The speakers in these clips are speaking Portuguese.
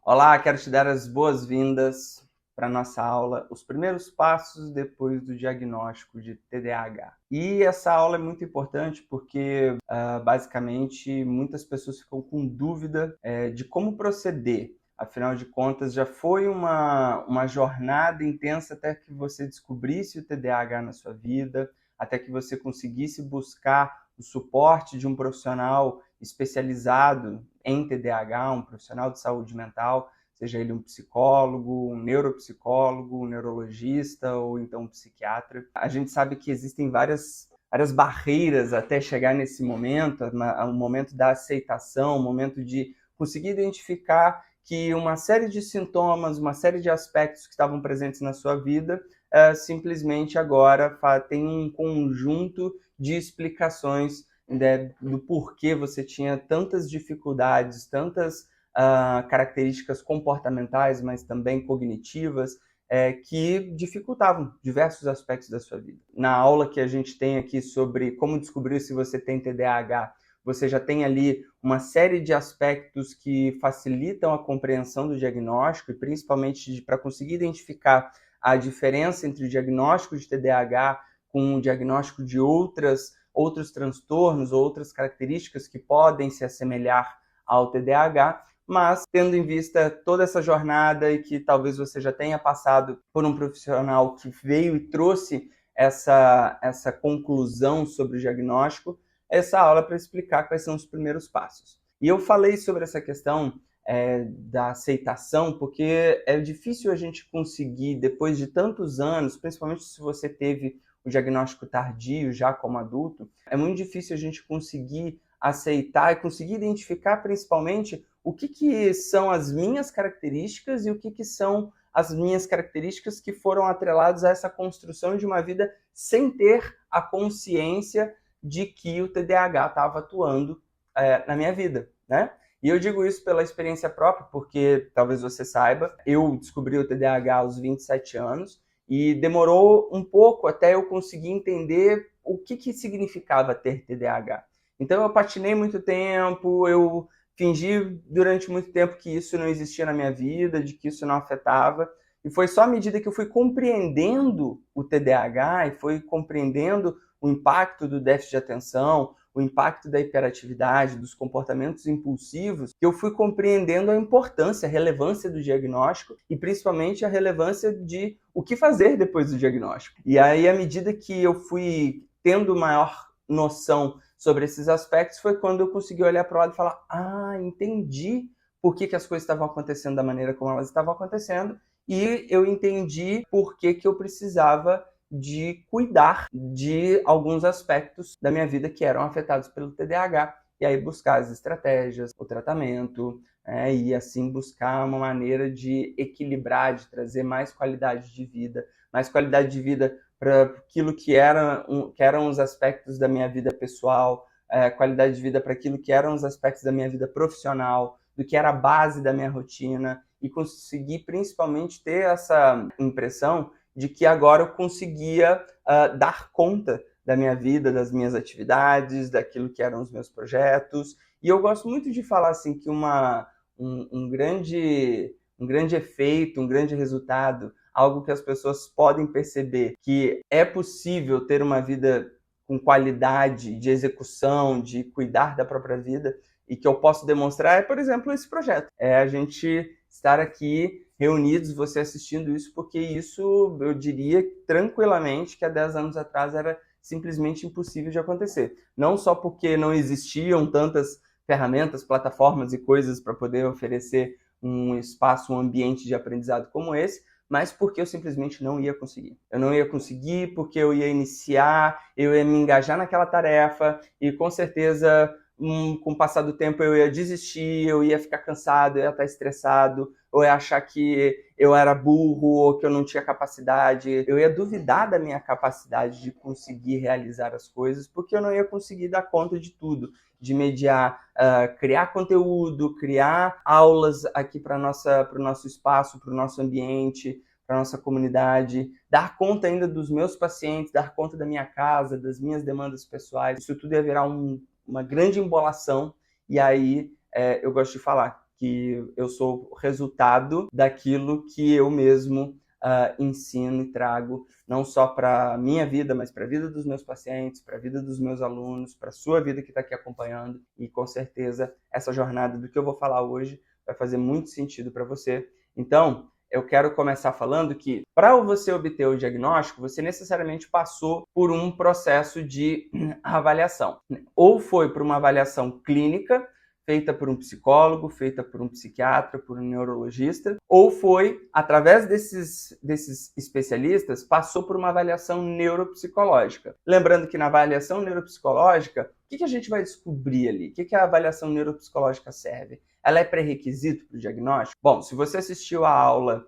Olá, quero te dar as boas-vindas para a nossa aula, os primeiros passos depois do diagnóstico de TDAH. E essa aula é muito importante porque, basicamente, muitas pessoas ficam com dúvida de como proceder. Afinal de contas, já foi uma jornada intensa até que você descobrisse o TDAH na sua vida, até que você conseguisse buscar o suporte de um profissional especializado em TDAH, um profissional de saúde mental, seja ele um psicólogo, um neuropsicólogo, um neurologista ou então um psiquiatra. A gente sabe que existem várias barreiras até chegar nesse momento, um momento da aceitação, um momento de conseguir identificar que uma série de sintomas, uma série de aspectos que estavam presentes na sua vida, simplesmente agora tem um conjunto de explicações, né, do porquê você tinha tantas dificuldades, tantas características comportamentais, mas também cognitivas, que dificultavam diversos aspectos da sua vida. Na aula que a gente tem aqui sobre como descobrir se você tem TDAH, você já tem ali uma série de aspectos que facilitam a compreensão do diagnóstico e principalmente para conseguir identificar a diferença entre o diagnóstico de TDAH com o diagnóstico de outros transtornos ou outras características que podem se assemelhar ao TDAH, mas tendo em vista toda essa jornada e que talvez você já tenha passado por um profissional que veio e trouxe essa conclusão sobre o diagnóstico, essa aula é para explicar quais são os primeiros passos. E eu falei sobre essa questão da aceitação, porque é difícil a gente conseguir, depois de tantos anos, principalmente se você teve o diagnóstico tardio já como adulto, é muito difícil a gente conseguir aceitar e conseguir identificar principalmente o que são as minhas características e o que são as minhas características que foram atreladas a essa construção de uma vida sem ter a consciência de que o TDAH estava atuando na minha vida, né? E eu digo isso pela experiência própria, porque talvez você saiba, eu descobri o TDAH aos 27 anos e demorou um pouco até eu conseguir entender o que significava ter TDAH. Então eu patinei muito tempo, eu fingi durante muito tempo que isso não existia na minha vida, de que isso não afetava. E foi só à medida que eu fui compreendendo o TDAH e fui compreendendo o impacto do déficit de atenção, o impacto da hiperatividade, dos comportamentos impulsivos, que eu fui compreendendo a importância, a relevância do diagnóstico e principalmente a relevância de o que fazer depois do diagnóstico. E aí, à medida que eu fui tendo maior noção sobre esses aspectos, foi quando eu consegui olhar para o lado e falar: entendi por que as coisas estavam acontecendo da maneira como elas estavam acontecendo, e eu entendi por que eu precisava de cuidar de alguns aspectos da minha vida que eram afetados pelo TDAH, e aí buscar as estratégias, o tratamento, e assim buscar uma maneira de equilibrar, de trazer mais qualidade de vida para aquilo que eram os aspectos da minha vida pessoal, qualidade de vida para aquilo que eram os aspectos da minha vida profissional, do que era a base da minha rotina, e conseguir principalmente ter essa impressão de que agora eu conseguia dar conta da minha vida, das minhas atividades, daquilo que eram os meus projetos. E eu gosto muito de falar assim que um grande efeito, um grande resultado, algo que as pessoas podem perceber que é possível ter uma vida com qualidade de execução, de cuidar da própria vida, e que eu posso demonstrar é, por exemplo, esse projeto. É a gente estar aqui reunidos, você assistindo isso, porque isso, eu diria tranquilamente que há 10 anos atrás era simplesmente impossível de acontecer. Não só porque não existiam tantas ferramentas, plataformas e coisas para poder oferecer um espaço, um ambiente de aprendizado como esse, mas porque eu simplesmente não ia conseguir. Eu não ia conseguir porque eu ia iniciar, eu ia me engajar naquela tarefa e com certeza com o passar do tempo eu ia desistir, eu ia ficar cansado, eu ia estar estressado, ou ia achar que eu era burro ou que eu não tinha capacidade. Eu ia duvidar da minha capacidade de conseguir realizar as coisas, porque eu não ia conseguir dar conta de tudo, de mediar, criar conteúdo, criar aulas aqui para o nosso espaço, para o nosso ambiente, para a nossa comunidade, dar conta ainda dos meus pacientes, dar conta da minha casa, das minhas demandas pessoais. Isso tudo ia virar uma grande embolação, e aí eu gosto de falar que eu sou o resultado daquilo que eu mesmo ensino e trago, não só para a minha vida, mas para a vida dos meus pacientes, para a vida dos meus alunos, para a sua vida que está aqui acompanhando. E com certeza essa jornada do que eu vou falar hoje vai fazer muito sentido para você. Então, eu quero começar falando que para você obter o diagnóstico, você necessariamente passou por um processo de avaliação. Ou foi por uma avaliação clínica, feita por um psicólogo, feita por um psiquiatra, por um neurologista, ou foi, através desses especialistas, passou por uma avaliação neuropsicológica. Lembrando que na avaliação neuropsicológica, o que a gente vai descobrir ali? O que a avaliação neuropsicológica serve? Ela é pré-requisito para o diagnóstico? Bom, se você assistiu a aula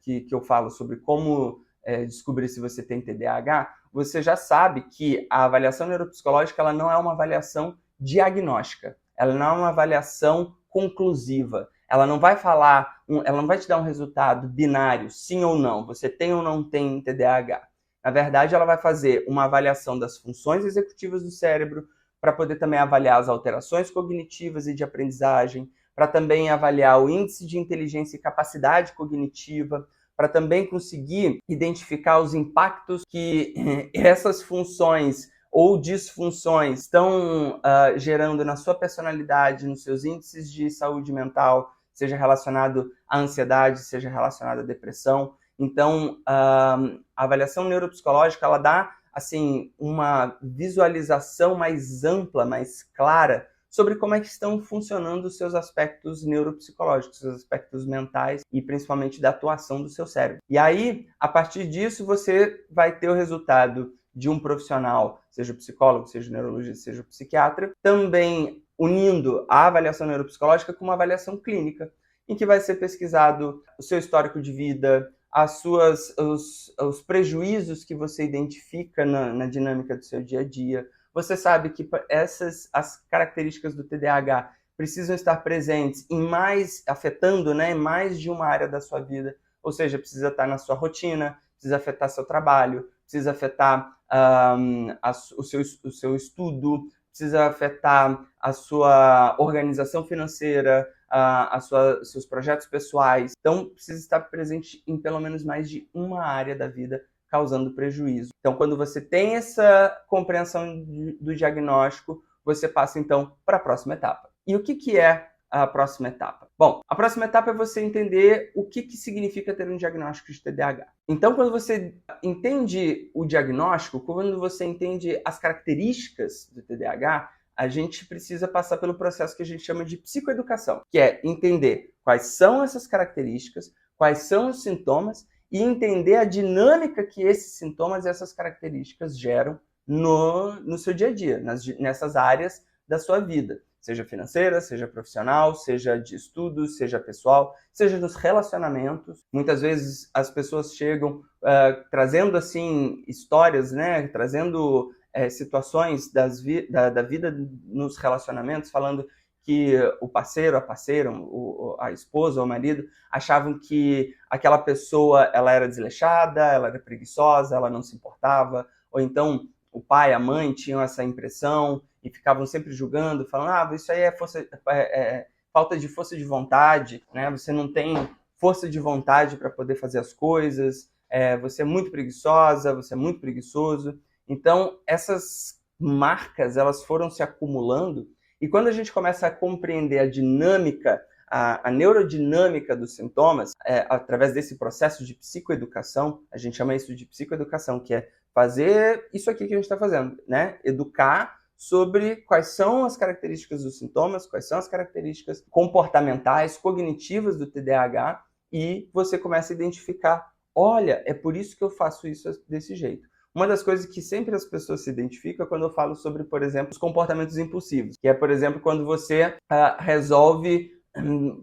que eu falo sobre como descobrir se você tem TDAH, você já sabe que a avaliação neuropsicológica ela não é uma avaliação diagnóstica, ela não é uma avaliação conclusiva, ela não vai ela não vai te dar um resultado binário, sim ou não, você tem ou não tem TDAH. Na verdade, ela vai fazer uma avaliação das funções executivas do cérebro, para poder também avaliar as alterações cognitivas e de aprendizagem, para também avaliar o índice de inteligência e capacidade cognitiva, para também conseguir identificar os impactos que essas funções ou disfunções estão gerando na sua personalidade, nos seus índices de saúde mental, seja relacionado à ansiedade, seja relacionado à depressão. Então, a avaliação neuropsicológica, ela dá assim, uma visualização mais ampla, mais clara, sobre como é que estão funcionando os seus aspectos neuropsicológicos, seus aspectos mentais e principalmente da atuação do seu cérebro. E aí, a partir disso, você vai ter o resultado de um profissional, seja o psicólogo, seja o neurologista, seja o psiquiatra, também unindo a avaliação neuropsicológica com uma avaliação clínica, em que vai ser pesquisado o seu histórico de vida, os prejuízos que você identifica na dinâmica do seu dia a dia. Você sabe que as características do TDAH precisam estar presentes afetando, né, mais de uma área da sua vida. Ou seja, precisa estar na sua rotina, precisa afetar seu trabalho, precisa afetar o seu estudo, precisa afetar a sua organização financeira, seus projetos pessoais. Então, precisa estar presente em pelo menos mais de uma área da vida, causando prejuízo. Então, quando você tem essa compreensão do diagnóstico, você passa, então, para a próxima etapa. E o que é a próxima etapa? Bom, a próxima etapa é você entender o que significa ter um diagnóstico de TDAH. Então, quando você entende o diagnóstico, quando você entende as características do TDAH, a gente precisa passar pelo processo que a gente chama de psicoeducação, que é entender quais são essas características, quais são os sintomas e entender a dinâmica que esses sintomas e essas características geram no seu dia a dia, nessas áreas da sua vida, seja financeira, seja profissional, seja de estudos, seja pessoal, seja nos relacionamentos. Muitas vezes as pessoas chegam trazendo assim histórias, né, trazendo situações da vida nos relacionamentos, falando que o parceiro, a parceira, a esposa ou o marido achavam que aquela pessoa ela era desleixada, ela era preguiçosa, ela não se importava, ou então o pai, a mãe tinham essa impressão e ficavam sempre julgando, falando, isso aí é falta de força de vontade, né? Você não tem força de vontade para poder fazer as coisas, você é muito preguiçosa, você é muito preguiçoso. Então, essas marcas, elas foram se acumulando e quando a gente começa a compreender a dinâmica, a neurodinâmica dos sintomas, através desse processo de psicoeducação, a gente chama isso de psicoeducação, que é fazer isso aqui que a gente está fazendo, né? Educar sobre quais são as características dos sintomas, quais são as características comportamentais, cognitivas do TDAH, e você começa a identificar, olha, é por isso que eu faço isso desse jeito. Uma das coisas que sempre as pessoas se identificam é quando eu falo sobre, por exemplo, os comportamentos impulsivos, que é, por exemplo, quando você resolve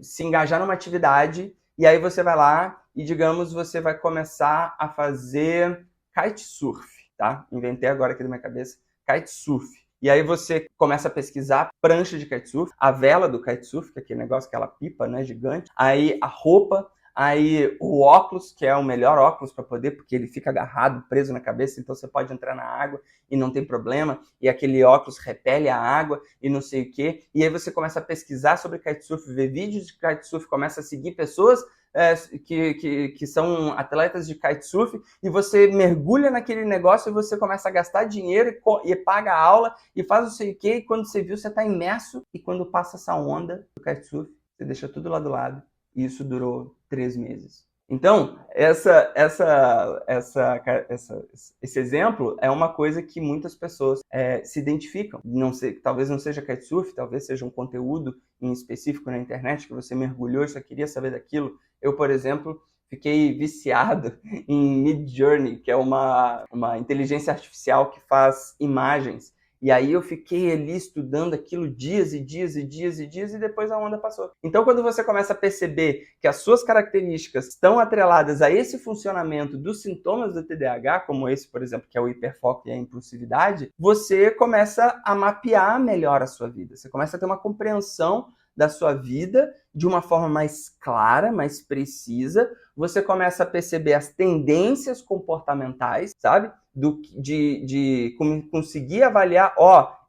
se engajar numa atividade e aí você vai lá e, digamos, você vai começar a fazer kitesurf, tá? Inventei agora aqui na minha cabeça, kitesurf. E aí você começa a pesquisar prancha de kitesurf, a vela do kitesurf, que é aquele negócio, aquela pipa, né, gigante, aí a roupa, Aí o óculos, que é o melhor óculos para poder, porque ele fica agarrado, preso na cabeça, então você pode entrar na água e não tem problema, e aquele óculos repele a água e não sei o quê. E aí você começa a pesquisar sobre kitesurf, ver vídeos de kitesurf, começa a seguir pessoas que são atletas de kitesurf, e você mergulha naquele negócio e você começa a gastar dinheiro e paga a aula e faz não sei o quê, e quando você viu, você está imerso, e quando passa essa onda do kitesurf, você deixa tudo lá do lado, e isso durou 3 meses. Então, esse exemplo é uma coisa que muitas pessoas se identificam. Não sei, talvez não seja kitesurf, talvez seja um conteúdo em específico na internet que você mergulhou e só queria saber daquilo. Eu, por exemplo, fiquei viciado em Midjourney, que é uma inteligência artificial que faz imagens. E aí eu fiquei ali estudando aquilo dias e dias e dias e dias, e depois a onda passou. Então, quando você começa a perceber que as suas características estão atreladas a esse funcionamento dos sintomas do TDAH, como esse, por exemplo, que é o hiperfoco e a impulsividade, você começa a mapear melhor a sua vida. Você começa a ter uma compreensão da sua vida de uma forma mais clara, mais precisa. Você começa a perceber as tendências comportamentais, sabe? De conseguir avaliar,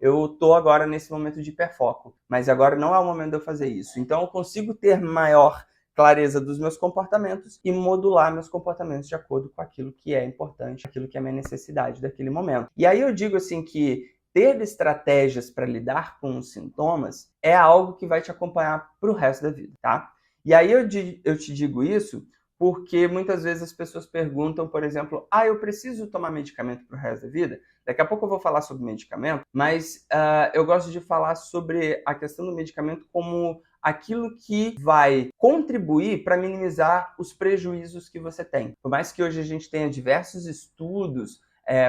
eu tô agora nesse momento de hiperfoco, mas agora não é o momento de eu fazer isso. Então eu consigo ter maior clareza dos meus comportamentos e modular meus comportamentos de acordo com aquilo que é importante, aquilo que é a minha necessidade daquele momento. E aí eu digo assim que ter estratégias para lidar com os sintomas é algo que vai te acompanhar para o resto da vida, tá? E aí eu te digo isso porque muitas vezes as pessoas perguntam, por exemplo, eu preciso tomar medicamento para o resto da vida? Daqui a pouco eu vou falar sobre medicamento, mas eu gosto de falar sobre a questão do medicamento como aquilo que vai contribuir para minimizar os prejuízos que você tem. Por mais que hoje a gente tenha diversos estudos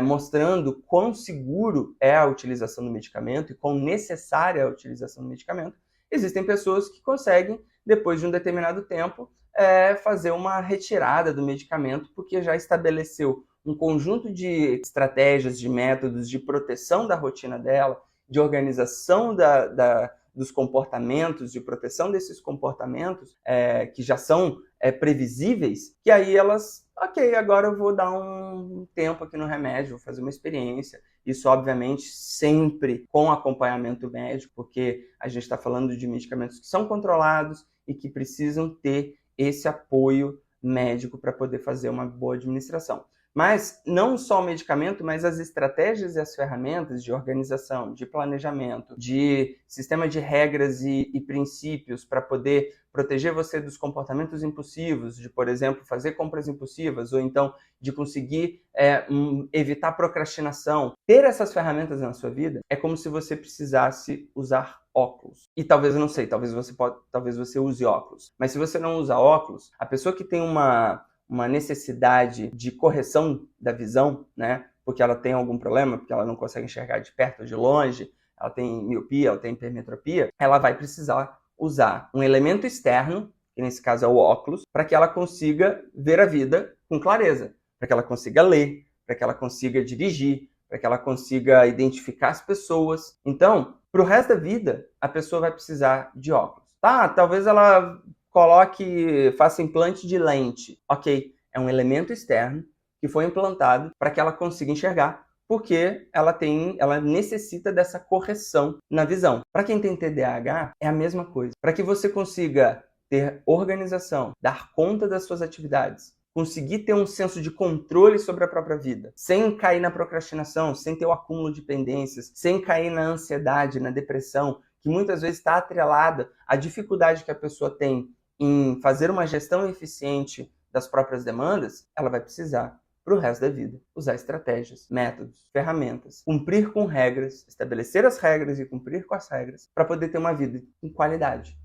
mostrando quão seguro é a utilização do medicamento e quão necessária é a utilização do medicamento, existem pessoas que conseguem, depois de um determinado tempo, fazer uma retirada do medicamento, porque já estabeleceu um conjunto de estratégias, de métodos de proteção da rotina dela, de organização dos comportamentos, de proteção desses comportamentos que já são previsíveis, que aí elas, agora eu vou dar um tempo aqui no remédio, vou fazer uma experiência. Isso, obviamente, sempre com acompanhamento médico, porque a gente está falando de medicamentos que são controlados e que precisam ter esse apoio médico para poder fazer uma boa administração. Mas não só o medicamento, mas as estratégias e as ferramentas de organização, de planejamento, de sistema de regras e princípios para poder proteger você dos comportamentos impulsivos, de, por exemplo, fazer compras impulsivas, ou então de conseguir evitar procrastinação. Ter essas ferramentas na sua vida é como se você precisasse usar óculos. E talvez, eu não sei, talvez você use óculos. Mas se você não usa óculos, a pessoa que tem uma necessidade de correção da visão, né? Porque ela tem algum problema, porque ela não consegue enxergar de perto ou de longe, ela tem miopia, ela tem hipermetropia, ela vai precisar usar um elemento externo, que nesse caso é o óculos, para que ela consiga ver a vida com clareza, para que ela consiga ler, para que ela consiga dirigir, para que ela consiga identificar as pessoas. Então, para o resto da vida, a pessoa vai precisar de óculos. Talvez ela faça implante de lente. Ok, é um elemento externo que foi implantado para que ela consiga enxergar, porque ela necessita dessa correção na visão. Para quem tem TDAH, é a mesma coisa. Para que você consiga ter organização, dar conta das suas atividades, conseguir ter um senso de controle sobre a própria vida, sem cair na procrastinação, sem ter o acúmulo de pendências, sem cair na ansiedade, na depressão, que muitas vezes está atrelada à dificuldade que a pessoa tem em fazer uma gestão eficiente das próprias demandas, ela vai precisar, para o resto da vida, usar estratégias, métodos, ferramentas, cumprir com regras, estabelecer as regras e cumprir com as regras, para poder ter uma vida com qualidade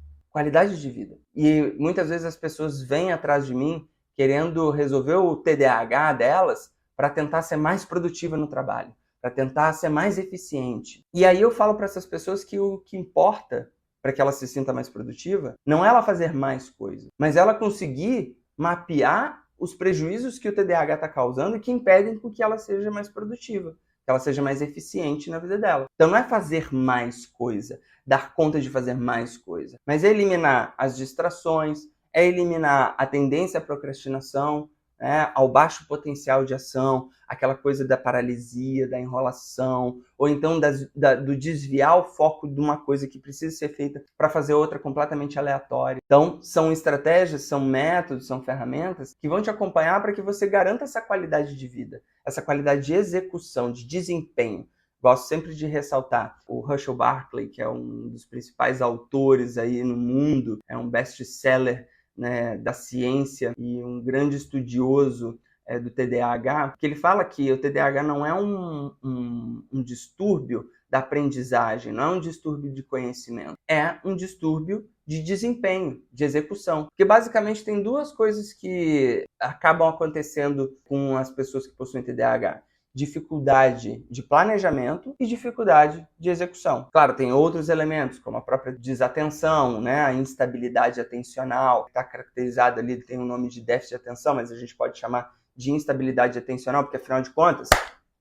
de vida. E muitas vezes as pessoas vêm atrás de mim querendo resolver o TDAH delas para tentar ser mais produtiva no trabalho, para tentar ser mais eficiente. E aí eu falo para essas pessoas que o que importa para que ela se sinta mais produtiva não é ela fazer mais coisas, mas ela conseguir mapear os prejuízos que o TDAH está causando e que impedem com que ela seja mais produtiva, que ela seja mais eficiente na vida dela. Então não é fazer mais coisa, dar conta de fazer mais coisa, mas é eliminar as distrações, é eliminar a tendência à procrastinação, né, ao baixo potencial de ação, aquela coisa da paralisia, da enrolação, ou então do desviar o foco de uma coisa que precisa ser feita para fazer outra completamente aleatória. Então, são estratégias, são métodos, são ferramentas que vão te acompanhar para que você garanta essa qualidade de vida, essa qualidade de execução, de desempenho. Gosto sempre de ressaltar o Herschel Berkeley, que é um dos principais autores aí no mundo, é um best-seller, né, da ciência e um grande estudioso do TDAH, que ele fala que o TDAH não é um distúrbio da aprendizagem, não é um distúrbio de conhecimento, é um distúrbio de desempenho, de execução. Porque basicamente tem duas coisas que acabam acontecendo com as pessoas que possuem TDAH. Dificuldade de planejamento e dificuldade de execução. Claro, tem outros elementos, como a própria desatenção, né? A instabilidade atencional, que está caracterizada ali, tem o nome de déficit de atenção, mas a gente pode chamar de instabilidade atencional, porque afinal de contas,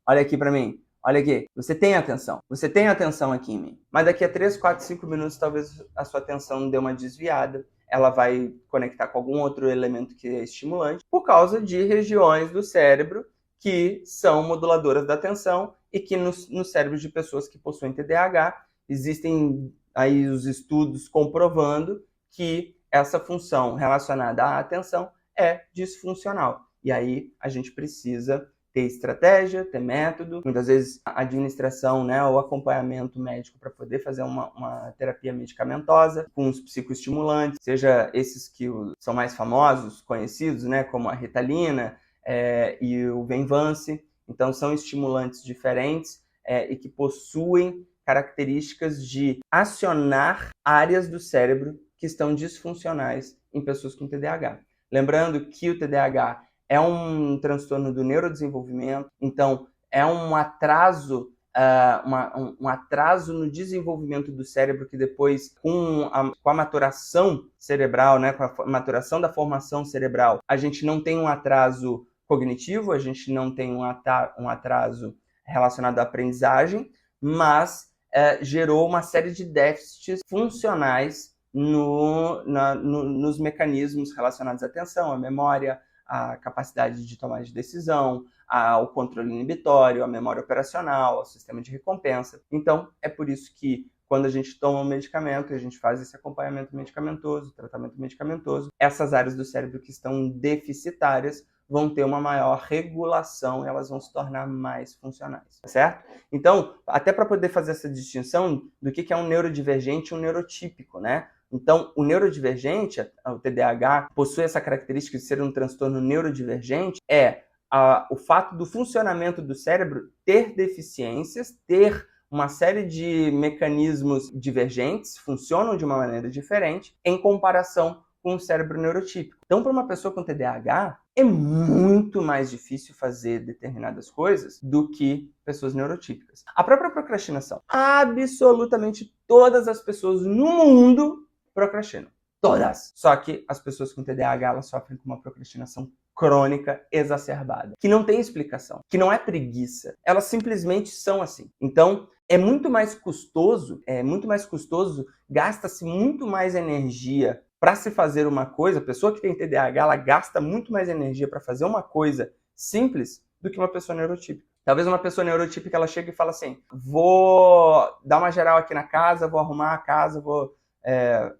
olha aqui para mim, olha aqui, você tem atenção aqui em mim, mas daqui a 3, 4, 5 minutos talvez a sua atenção dê uma desviada, ela vai conectar com algum outro elemento que é estimulante, por causa de regiões do cérebro que são moduladoras da atenção e que no cérebro de pessoas que possuem TDAH existem aí os estudos comprovando que essa função relacionada à atenção é disfuncional. E aí a gente precisa ter estratégia, ter método, muitas vezes a administração, né, ou acompanhamento médico para poder fazer uma terapia medicamentosa com os psicoestimulantes, seja esses que são mais famosos, conhecidos, né, como a Ritalina, e o Venvance. Então são estimulantes diferentes e que possuem características de acionar áreas do cérebro que estão disfuncionais em pessoas com TDAH. Lembrando que o TDAH é um transtorno do neurodesenvolvimento, então é um atraso, um atraso no desenvolvimento do cérebro que depois, com a maturação cerebral, né, com a maturação da formação cerebral, a gente não tem um atraso cognitivo, a gente não tem um atraso relacionado à aprendizagem, mas gerou uma série de déficits funcionais nos mecanismos relacionados à atenção, à memória, à capacidade de tomar de decisão, ao controle inibitório, à memória operacional, ao sistema de recompensa. Então, é por isso que quando a gente toma um medicamento, a gente faz esse acompanhamento medicamentoso, tratamento medicamentoso, essas áreas do cérebro que estão deficitárias vão ter uma maior regulação e elas vão se tornar mais funcionais, certo? Então, até para poder fazer essa distinção do que é um neurodivergente e um neurotípico, né? Então, o neurodivergente, o TDAH, possui essa característica de ser um transtorno neurodivergente, o fato do funcionamento do cérebro ter deficiências, ter uma série de mecanismos divergentes, funcionam de uma maneira diferente, em comparação com o cérebro neurotípico. Então, para uma pessoa com TDAH, é muito mais difícil fazer determinadas coisas do que pessoas neurotípicas. A própria procrastinação. Absolutamente todas as pessoas no mundo procrastinam. Todas! Só que as pessoas com TDAH, elas sofrem com uma procrastinação crônica exacerbada, que não tem explicação, que não é preguiça. Elas simplesmente são assim. Então, é muito mais custoso, gasta-se muito mais energia para se fazer uma coisa. A pessoa que tem TDAH, ela gasta muito mais energia para fazer uma coisa simples do que uma pessoa neurotípica. Talvez uma pessoa neurotípica, ela chega e fala assim, vou dar uma geral aqui na casa, vou arrumar a casa, vou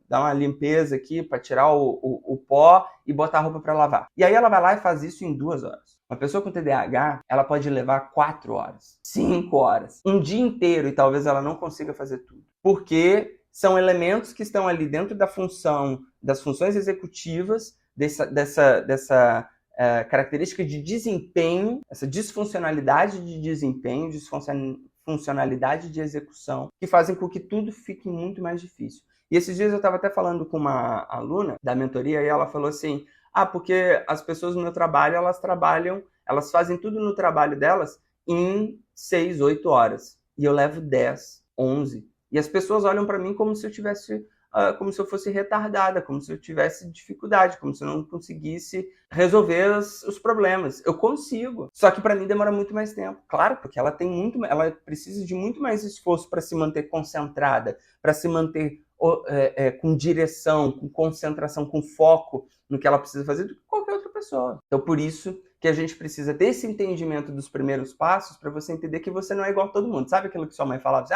dar uma limpeza aqui para tirar o pó e botar a roupa para lavar. E aí ela vai lá e faz isso em 2 horas. Uma pessoa com TDAH, ela pode levar 4 horas, 5 horas, um dia inteiro, e talvez ela não consiga fazer tudo. Porque são elementos que estão ali dentro das funções executivas, dessa característica de desempenho, essa disfuncionalidade de desempenho, disfuncionalidade de execução, que fazem com que tudo fique muito mais difícil. E esses dias eu estava até falando com uma aluna da mentoria e ela falou assim, porque as pessoas no meu trabalho, elas fazem tudo no trabalho delas em 6, 8 horas. E eu levo 10, 11. E as pessoas olham para mim como se eu fosse retardada, como se eu tivesse dificuldade, como se eu não conseguisse resolver os problemas. Eu consigo, só que para mim demora muito mais tempo. Claro, porque ela precisa de muito mais esforço para se manter concentrada, para se manter com direção, com concentração, com foco no que ela precisa fazer do que qualquer outra pessoa. Então, por isso que a gente precisa ter esse entendimento dos primeiros passos para você entender que você não é igual a todo mundo. Sabe aquilo que sua mãe falava?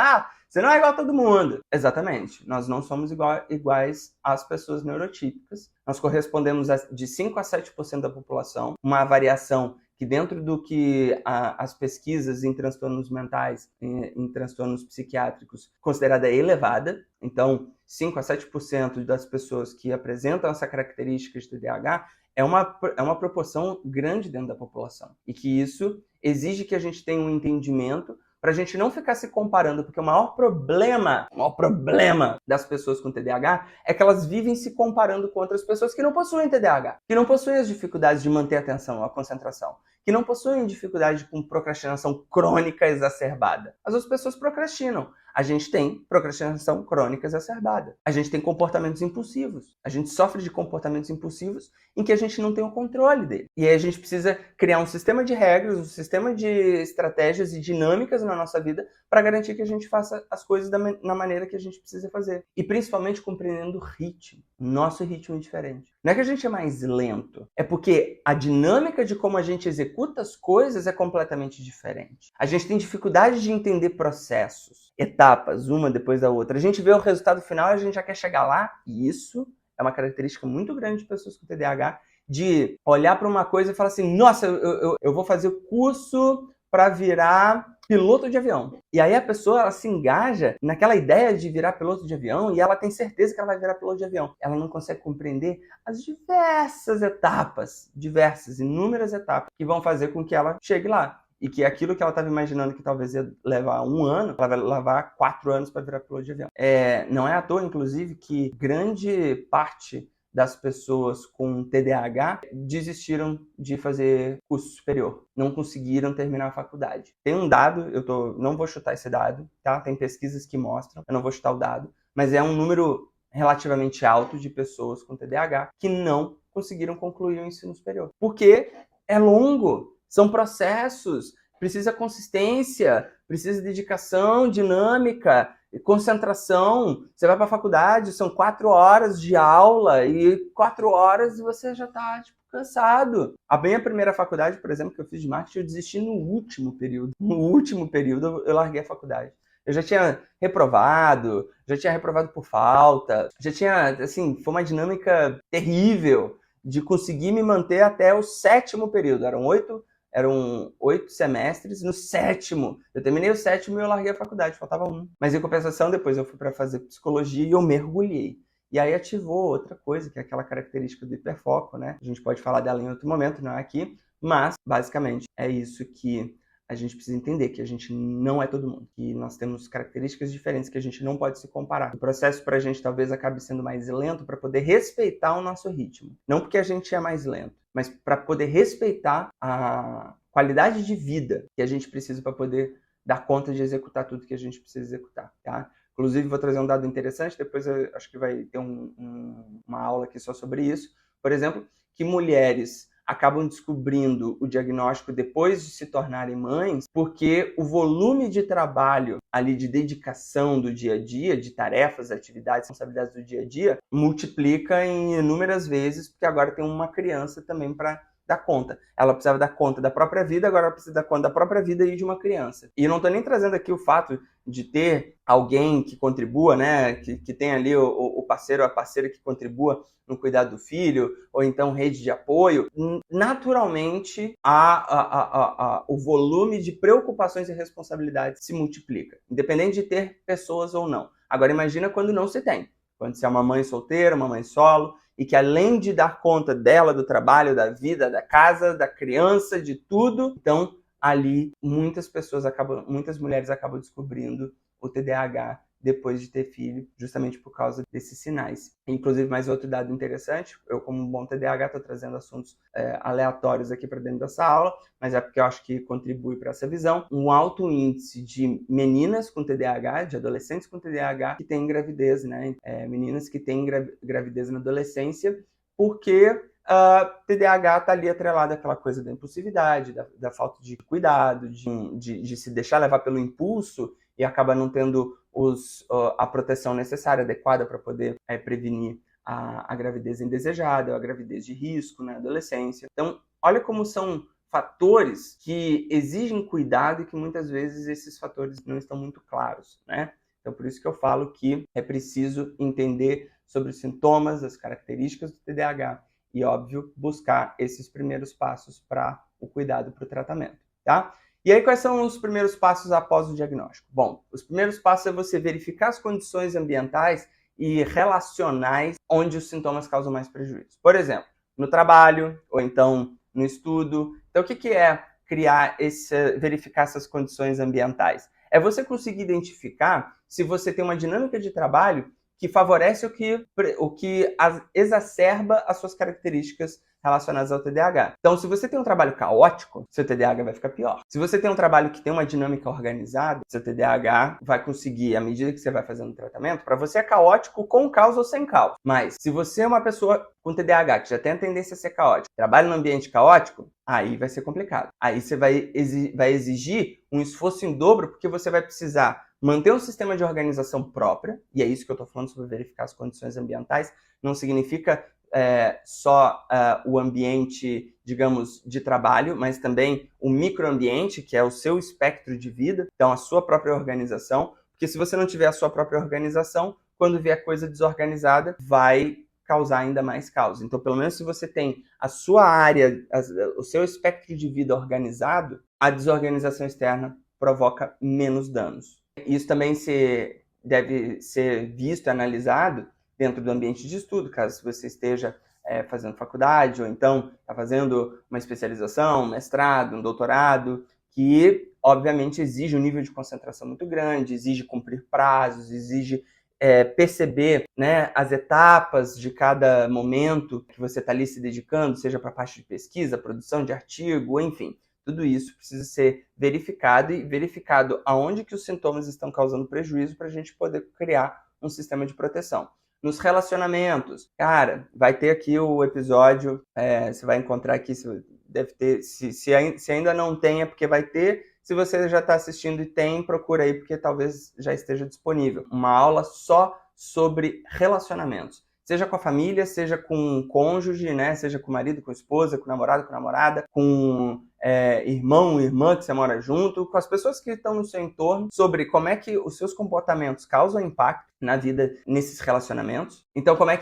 Você não é igual a todo mundo. Exatamente. Nós não somos iguais às pessoas neurotípicas. Nós correspondemos de 5 a 7% da população, uma variação que dentro do que as pesquisas em transtornos mentais, em transtornos psiquiátricos, considerada elevada. Então, 5 a 7% das pessoas que apresentam essa característica de TDAH é uma proporção grande dentro da população. E que isso exige que a gente tenha um entendimento para a gente não ficar se comparando, porque o maior problema das pessoas com TDAH é que elas vivem se comparando com outras pessoas que não possuem TDAH, que não possuem as dificuldades de manter a atenção, a concentração, que não possuem dificuldade com procrastinação crônica exacerbada. As outras pessoas procrastinam. A gente tem procrastinação crônica exacerbada. A gente tem comportamentos impulsivos. A gente sofre de comportamentos impulsivos em que a gente não tem o controle dele. E aí a gente precisa criar um sistema de regras, um sistema de estratégias e dinâmicas na nossa vida para garantir que a gente faça as coisas na maneira que a gente precisa fazer. E principalmente compreendendo o ritmo. Nosso ritmo é diferente. Não é que a gente é mais lento, é porque a dinâmica de como a gente executa as coisas é completamente diferente. A gente tem dificuldade de entender processos, etapas, uma depois da outra. A gente vê o resultado final e a gente já quer chegar lá, e isso é uma característica muito grande de pessoas com TDAH, de olhar para uma coisa e falar assim, nossa, eu vou fazer curso para virar piloto de avião. E aí a pessoa ela se engaja naquela ideia de virar piloto de avião e ela tem certeza que ela vai virar piloto de avião. Ela não consegue compreender as inúmeras etapas que vão fazer com que ela chegue lá. E que aquilo que ela estava imaginando que talvez ia levar 1 ano, ela vai levar 4 anos para virar piloto de avião. Não é à toa, inclusive, que grande parte das pessoas com TDAH desistiram de fazer curso superior. Não conseguiram terminar a faculdade. Tem um dado, não vou chutar esse dado, tá? Tem pesquisas que mostram, eu não vou chutar o dado, mas é um número relativamente alto de pessoas com TDAH que não conseguiram concluir o ensino superior. Porque é longo, são processos, precisa consistência, precisa dedicação, dinâmica, concentração. Você vai para a faculdade, são 4 horas de aula e 4 horas você já está cansado. A minha primeira faculdade, por exemplo, que eu fiz de marketing, eu desisti no último período. No último período eu larguei a faculdade. Eu já tinha reprovado por falta, foi uma dinâmica terrível de conseguir me manter até o 7º período. Eram 8 semestres. No 7º, eu terminei o 7º e eu larguei a faculdade, faltava 1. Mas em compensação, depois eu fui para fazer psicologia e eu mergulhei. E aí ativou outra coisa, que é aquela característica do hiperfoco, né? A gente pode falar dela em outro momento, não é aqui, mas basicamente é isso que a gente precisa entender, que a gente não é todo mundo, que nós temos características diferentes, que a gente não pode se comparar. O processo para a gente talvez acabe sendo mais lento para poder respeitar o nosso ritmo. Não porque a gente é mais lento, mas para poder respeitar a qualidade de vida que a gente precisa para poder dar conta de executar tudo que a gente precisa executar, tá? Inclusive, vou trazer um dado interessante, depois eu acho que vai ter uma aula aqui só sobre isso. Por exemplo, que mulheres acabam descobrindo o diagnóstico depois de se tornarem mães, porque o volume de trabalho ali, de dedicação do dia a dia, de tarefas, atividades, responsabilidades do dia a dia, multiplica em inúmeras vezes, porque agora tem uma criança também para dar conta. Ela precisava dar conta da própria vida, agora ela precisa dar conta da própria vida e de uma criança. E eu não estou nem trazendo aqui o fato de ter alguém que contribua, né, que tem ali o parceiro ou a parceira que contribua no cuidado do filho, ou então rede de apoio. Naturalmente, o volume de preocupações e responsabilidades se multiplica, independente de ter pessoas ou não. Agora imagina quando não se tem. Quando você é uma mãe solteira, uma mãe solo, e que além de dar conta dela, do trabalho, da vida, da casa, da criança, de tudo, então ali muitas mulheres acabam descobrindo o TDAH depois de ter filho, justamente por causa desses sinais. Inclusive, mais outro dado interessante, eu como um bom TDAH estou trazendo assuntos aleatórios aqui para dentro dessa aula, mas é porque eu acho que contribui para essa visão. Um alto índice de meninas com TDAH, de adolescentes com TDAH, que têm gravidez, né? Meninas que têm gravidez na adolescência, porque TDAH está ali atrelado àquela coisa da impulsividade, da falta de cuidado, de se deixar levar pelo impulso e acaba não tendo a proteção necessária, adequada para poder prevenir a gravidez indesejada, a gravidez de risco na adolescência. Então, olha como são fatores que exigem cuidado e que muitas vezes esses fatores não estão muito claros, né? Então, por isso que eu falo que é preciso entender sobre os sintomas, as características do TDAH e, óbvio, buscar esses primeiros passos para o cuidado, para o tratamento, tá? E aí, quais são os primeiros passos após o diagnóstico? Bom, os primeiros passos é você verificar as condições ambientais e relacionais onde os sintomas causam mais prejuízo. Por exemplo, no trabalho ou então no estudo. Então, o que é verificar essas condições ambientais? É você conseguir identificar se você tem uma dinâmica de trabalho que favorece o que exacerba as suas características relacionadas ao TDAH. Então, se você tem um trabalho caótico, seu TDAH vai ficar pior. Se você tem um trabalho que tem uma dinâmica organizada, seu TDAH vai conseguir, à medida que você vai fazendo o tratamento, para você é caótico com causa ou sem causa. Mas, se você é uma pessoa com TDAH que já tem a tendência a ser caótica, trabalha num ambiente caótico, aí vai ser complicado. Aí você vai exigir um esforço em dobro, porque você vai precisar manter um sistema de organização própria, e é isso que eu estou falando sobre verificar as condições ambientais. Não significa só o ambiente, digamos, de trabalho, mas também o microambiente, que é o seu espectro de vida, então a sua própria organização, porque se você não tiver a sua própria organização, quando vier coisa desorganizada, vai causar ainda mais caos. Então, pelo menos se você tem a sua área, o seu espectro de vida organizado, a desorganização externa provoca menos danos. Isso também deve ser visto e analisado dentro do ambiente de estudo, caso você esteja fazendo faculdade ou então está fazendo uma especialização, um mestrado, um doutorado, que obviamente exige um nível de concentração muito grande, exige cumprir prazos, exige perceber, né, as etapas de cada momento que você está ali se dedicando, seja para a parte de pesquisa, produção de artigo, enfim. Tudo isso precisa ser verificado e verificado aonde que os sintomas estão causando prejuízo para a gente poder criar um sistema de proteção. Nos relacionamentos, cara, vai ter aqui o episódio, você vai encontrar aqui, deve ter, se ainda não tem é porque vai ter. Se você já está assistindo e tem, procura aí, porque talvez já esteja disponível. Uma aula só sobre relacionamentos. Seja com a família, seja com o cônjuge, né? Seja com o marido, com a esposa, com o namorado, com a namorada, com irmão, irmã que você mora junto, com as pessoas que estão no seu entorno, sobre como é que os seus comportamentos causam impacto na vida nesses relacionamentos. Então, como é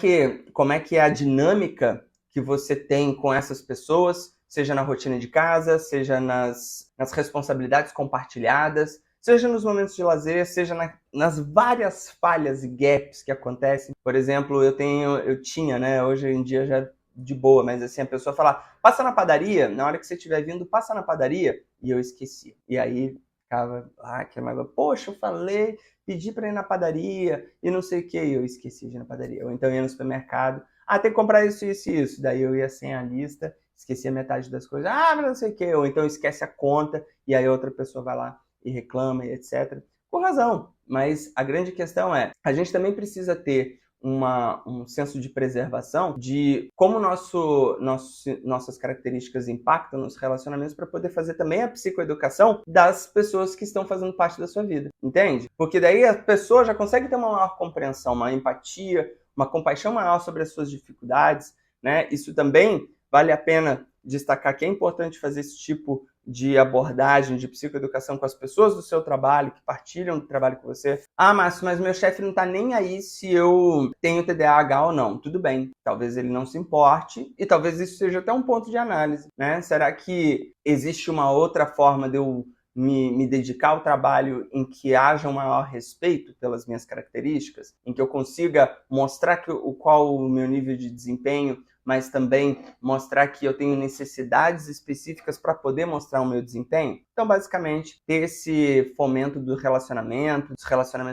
que é a dinâmica que você tem com essas pessoas, seja na rotina de casa, seja nas responsabilidades compartilhadas, seja nos momentos de lazer, seja nas várias falhas e gaps que acontecem. Por exemplo, eu tinha, né, hoje em dia já de boa, mas assim, a pessoa falar, passa na padaria, na hora que você estiver vindo, passa na padaria, e eu esqueci. E aí ficava, que mágoa, poxa, eu falei, pedi para ir na padaria, e não sei o que, e eu esqueci de ir na padaria. Ou então ia no supermercado, tem que comprar isso, isso e isso. Daí eu ia sem a lista, esquecia metade das coisas, mas não sei o que, ou então esquece a conta, e aí outra pessoa vai lá e reclama e etc. Com razão, mas a grande questão é, a gente também precisa ter um senso de preservação de como nossas características impactam nos relacionamentos para poder fazer também a psicoeducação das pessoas que estão fazendo parte da sua vida, entende? Porque daí a pessoa já consegue ter uma maior compreensão, uma empatia, uma compaixão maior sobre as suas dificuldades, né? Isso também vale a pena destacar que é importante fazer esse tipo de abordagem, de psicoeducação com as pessoas do seu trabalho, que partilham do trabalho com você. Márcio, mas meu chefe não tá nem aí se eu tenho TDAH ou não. Tudo bem, talvez ele não se importe e talvez isso seja até um ponto de análise, né? Será que existe uma outra forma de eu me dedicar ao trabalho em que haja um maior respeito pelas minhas características, em que eu consiga mostrar qual o meu nível de desempenho, mas também mostrar que eu tenho necessidades específicas para poder mostrar o meu desempenho? Então, basicamente, ter esse fomento dos relacionamentos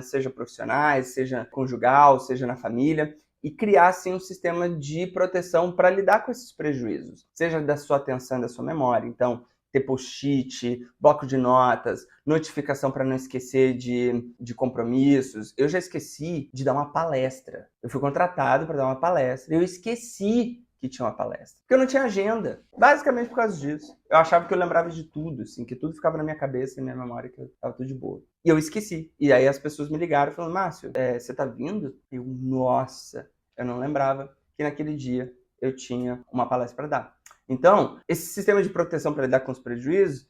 sejam profissionais, seja conjugal, seja na família, e criar, assim, um sistema de proteção para lidar com esses prejuízos, seja da sua atenção e da sua memória. Então, ter post-it, bloco de notas, notificação para não esquecer de compromissos. Eu já esqueci de dar uma palestra. Eu fui contratado para dar uma palestra. Eu esqueci que tinha uma palestra. Porque eu não tinha agenda. Basicamente por causa disso. Eu achava que eu lembrava de tudo, assim, que tudo ficava na minha cabeça, na minha memória, que eu tava tudo de boa. E eu esqueci. E aí as pessoas me ligaram falando, Márcio, você tá vindo? Eu, nossa, eu não lembrava que naquele dia eu tinha uma palestra para dar. Então, esse sistema de proteção para lidar com os prejuízos,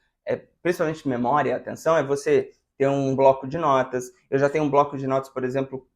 principalmente memória e atenção, é você ter um bloco de notas. Eu já tenho um bloco de notas, por exemplo,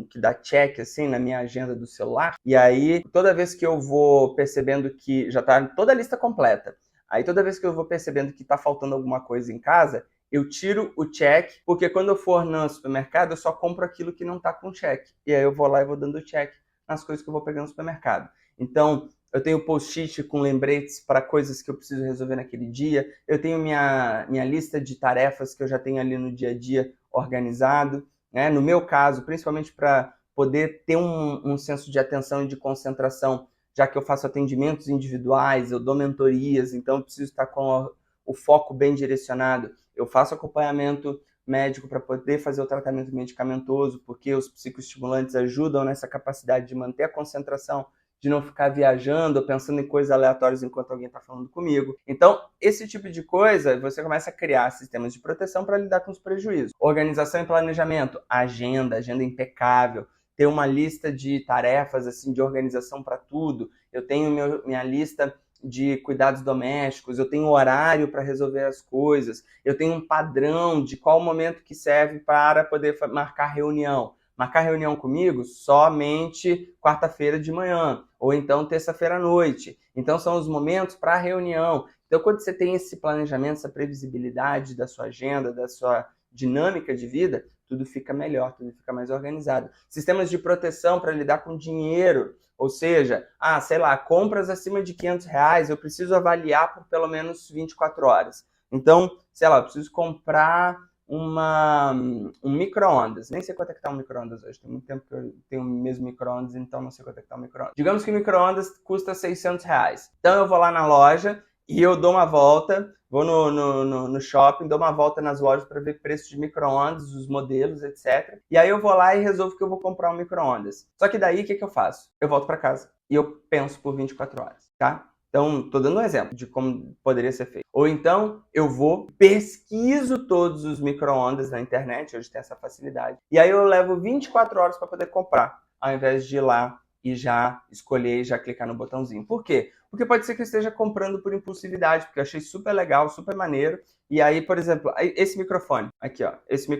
que dá check assim na minha agenda do celular. E aí, toda vez que eu vou percebendo que já está toda a lista completa, aí toda vez que eu vou percebendo que está faltando alguma coisa em casa, eu tiro o check, porque quando eu for no supermercado, eu só compro aquilo que não está com check. E aí eu vou lá e vou dando check nas coisas que eu vou pegando no supermercado. Então, eu tenho post-it com lembretes para coisas que eu preciso resolver naquele dia. Eu tenho minha lista de tarefas que eu já tenho ali no dia a dia organizado. Né? No meu caso, principalmente para poder ter um senso de atenção e de concentração, já que eu faço atendimentos individuais, eu dou mentorias, então eu preciso estar com o foco bem direcionado. Eu faço acompanhamento médico para poder fazer o tratamento medicamentoso, porque os psicoestimulantes ajudam nessa capacidade de manter a concentração, de não ficar viajando ou pensando em coisas aleatórias enquanto alguém está falando comigo. Então, esse tipo de coisa, você começa a criar sistemas de proteção para lidar com os prejuízos. Organização e planejamento, agenda impecável, ter uma lista de tarefas, assim, de organização para tudo. Eu tenho minha lista de cuidados domésticos, eu tenho horário para resolver as coisas, eu tenho um padrão de qual momento que serve para poder marcar reunião. Marcar reunião comigo somente quarta-feira de manhã, ou então terça-feira à noite. Então são os momentos para a reunião. Então quando você tem esse planejamento, essa previsibilidade da sua agenda, da sua dinâmica de vida, tudo fica melhor, tudo fica mais organizado. Sistemas de proteção para lidar com dinheiro, ou seja, sei lá, compras acima de R$500, eu preciso avaliar por pelo menos 24 horas. Então, sei lá, eu preciso comprar um micro-ondas. Nem sei quanto é que tá um micro-ondas hoje. Tem muito tempo que eu tenho o mesmo micro-ondas, então não sei quanto é que tá um micro-ondas. Digamos que o micro-ondas custa R$600. Então eu vou lá na loja e eu dou uma volta, vou no shopping, dou uma volta nas lojas para ver preço de micro-ondas, os modelos, etc. E aí eu vou lá e resolvo que eu vou comprar um micro-ondas. Só que daí, o que eu faço? Eu volto para casa e eu penso por 24 horas, tá? Então, estou dando um exemplo de como poderia ser feito. Ou então, eu pesquiso todos os micro-ondas na internet, hoje tem essa facilidade, e aí eu levo 24 horas para poder comprar, ao invés de ir lá e já escolher e já clicar no botãozinho. Por quê? Porque pode ser que eu esteja comprando por impulsividade, porque eu achei super legal, super maneiro. E aí, por exemplo, esse microfone, aqui ó, esse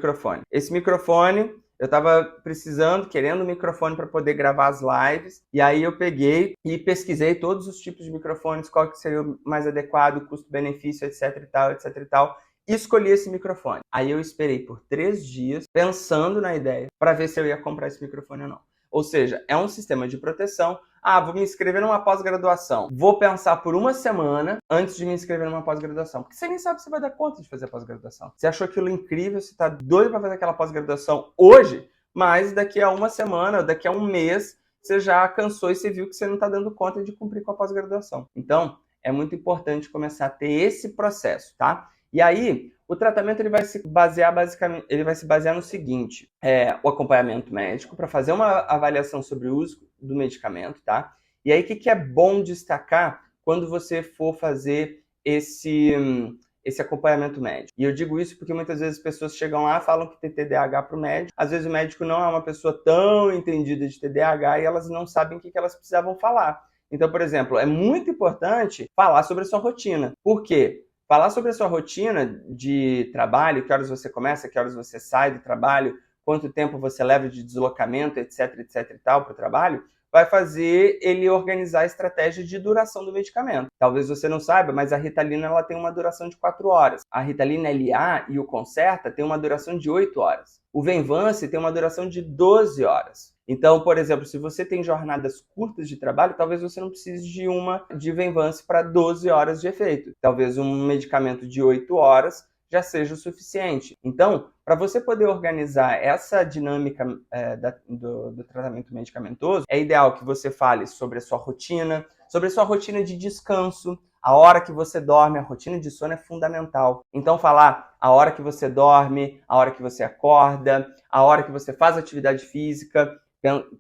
microfone, eu estava precisando, querendo um microfone para poder gravar as lives, e aí eu peguei e pesquisei todos os tipos de microfones, qual que seria o mais adequado, custo-benefício, etc e tal, etc e tal, e escolhi esse microfone. Aí eu esperei por 3 dias, pensando na ideia, para ver se eu ia comprar esse microfone ou não. Ou seja, é um sistema de proteção. Vou me inscrever numa pós-graduação. Vou pensar por uma semana antes de me inscrever numa pós-graduação. Porque você nem sabe se vai dar conta de fazer a pós-graduação. Você achou aquilo incrível, você está doido para fazer aquela pós-graduação hoje, mas daqui a uma semana, daqui a um mês, você já cansou e você viu que você não está dando conta de cumprir com a pós-graduação. Então, é muito importante começar a ter esse processo, tá? E aí, o tratamento ele vai se basear no seguinte: o acompanhamento médico para fazer uma avaliação sobre o uso do medicamento, tá? E aí, o que é bom destacar quando você for fazer esse acompanhamento médico? E eu digo isso porque muitas vezes as pessoas chegam lá e falam que tem TDAH para o médico. Às vezes o médico não é uma pessoa tão entendida de TDAH e elas não sabem o que elas precisavam falar. Então, por exemplo, é muito importante falar sobre a sua rotina. Por quê? Falar sobre a sua rotina de trabalho, que horas você começa, que horas você sai do trabalho, quanto tempo você leva de deslocamento, etc e tal, para o trabalho, vai fazer ele organizar a estratégia de duração do medicamento. Talvez você não saiba, mas a Ritalina ela tem uma duração de 4 horas. A Ritalina LA e o Concerta tem uma duração de 8 horas. O Venvance tem uma duração de 12 horas. Então, por exemplo, se você tem jornadas curtas de trabalho, talvez você não precise de uma de Venvance para 12 horas de efeito. Talvez um medicamento de 8 horas já seja o suficiente. Então, para você poder organizar essa dinâmica do tratamento medicamentoso, é ideal que você fale sobre a sua rotina de descanso, a hora que você dorme. A rotina de sono é fundamental. Então, falar a hora que você dorme, a hora que você acorda, a hora que você faz atividade física,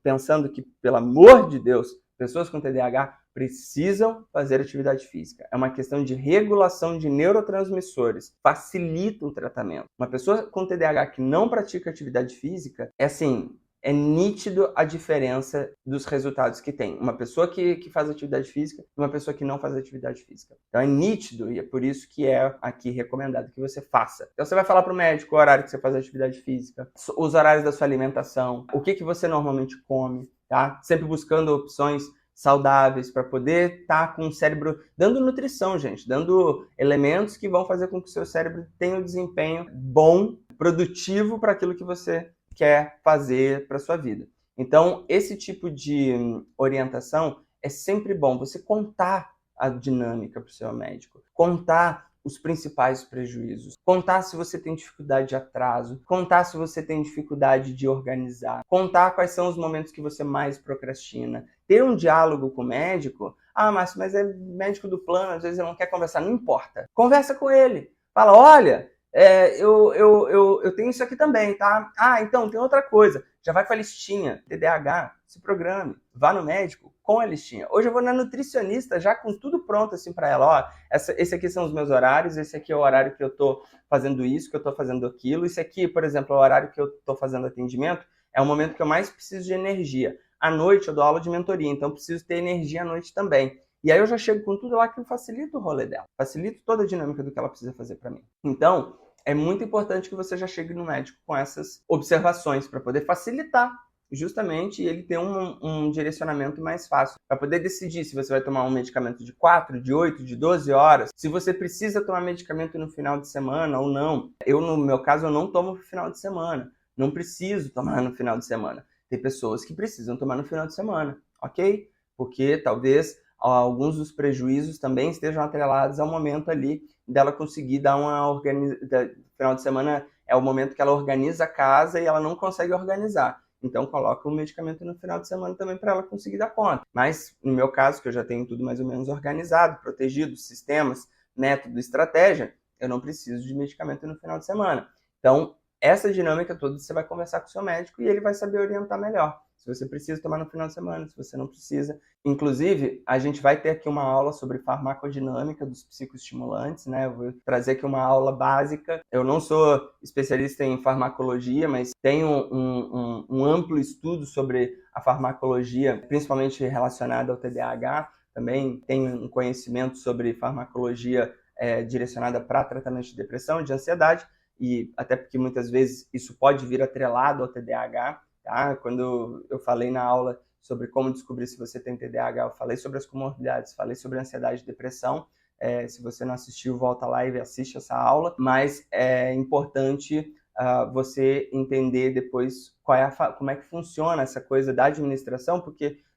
pensando que, pelo amor de Deus, Pessoas com TDAH precisam fazer atividade física. É uma questão de regulação de neurotransmissores. Facilita o tratamento. Uma pessoa com TDAH que não pratica atividade física, é nítido a diferença dos resultados que tem. Uma pessoa que faz atividade física e uma pessoa que não faz atividade física. Então é nítido e é por isso que é aqui recomendado que você faça. Então você vai falar para o médico o horário que você faz atividade física, os horários da sua alimentação, o que você normalmente come, tá? Sempre buscando opções saudáveis para poder estar com o cérebro dando nutrição, gente, dando elementos que vão fazer com que o seu cérebro tenha um desempenho bom, produtivo para aquilo que você quer fazer para sua vida. Então, esse tipo de orientação é sempre bom. Você contar a dinâmica para o seu médico, contar os principais prejuízos, contar se você tem dificuldade de atraso, contar se você tem dificuldade de organizar, contar quais são os momentos que você mais procrastina, ter um diálogo com o médico. Ah, Márcio, mas é médico do plano, às vezes ele não quer conversar. Não importa. Conversa com ele. Fala, olha, eu tenho isso aqui também, tá? Ah, então, tem outra coisa. Já vai com a listinha. TDAH, se programe. Vá no médico com a listinha. Hoje eu vou na nutricionista já com tudo pronto assim para ela. Ó, esse aqui são os meus horários, esse aqui é o horário que eu tô fazendo isso, que eu tô fazendo aquilo. Esse aqui, por exemplo, é o horário que eu tô fazendo atendimento. É o momento que eu mais preciso de energia. À noite eu dou aula de mentoria, então preciso ter energia à noite também. E aí eu já chego com tudo lá que facilita o rolê dela. Facilita toda a dinâmica do que ela precisa fazer para mim. Então, é muito importante que você já chegue no médico com essas observações para poder facilitar justamente ele ter um direcionamento mais fácil para poder decidir se você vai tomar um medicamento de 4, de 8, de 12 horas, se você precisa tomar medicamento no final de semana ou não. Eu, no meu caso, eu não tomo no final de semana. Não preciso tomar no final de semana. Tem pessoas que precisam tomar no final de semana, ok? Porque talvez alguns dos prejuízos também estejam atrelados ao momento ali dela conseguir dar uma organização. Final de semana é o momento que ela organiza a casa e ela não consegue organizar. Então coloca o medicamento no final de semana também para ela conseguir dar conta. Mas no meu caso, que eu já tenho tudo mais ou menos organizado, protegido, sistemas, método, estratégia, eu não preciso de medicamento no final de semana. Então, essa dinâmica toda você vai conversar com o seu médico e ele vai saber orientar melhor. Se você precisa tomar no final de semana, se você não precisa. Inclusive, a gente vai ter aqui uma aula sobre farmacodinâmica dos psicoestimulantes, né? Eu vou trazer aqui uma aula básica. Eu não sou especialista em farmacologia, mas tenho um amplo estudo sobre a farmacologia, principalmente relacionada ao TDAH. Também tenho um conhecimento sobre farmacologia direcionada para tratamento de depressão, de ansiedade, e até porque muitas vezes isso pode vir atrelado ao TDAH. Tá? Quando eu falei na aula sobre como descobrir se você tem TDAH, eu falei sobre as comorbidades, falei sobre ansiedade e depressão. Se você não assistiu, volta lá e assiste essa aula. Mas é importante você entender depois como é que funciona essa coisa da administração